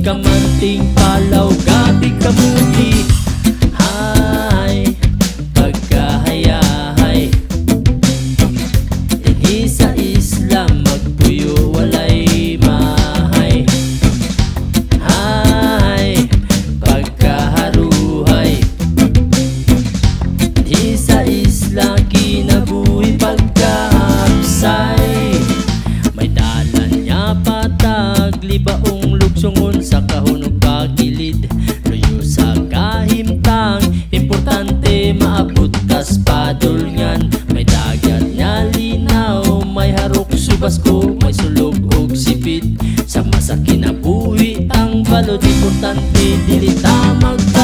kamanting palaw, gabi kamuti. Hay, pagkahayahay, dinhi sa Islam magpuyo walay mahay. Hay, pagkaharuhay, dinhi sa Islam kinabuhi pagkaapsay. May dalan niya patag libaong lugsungon sa kahunog pagilid, luyo sa kahimtang importante maabot kas padulngan. May dagat niya linaw, may harok subas ko, may sulog og sipit. Sa masa kinabuhi ang balod importante dili ta magta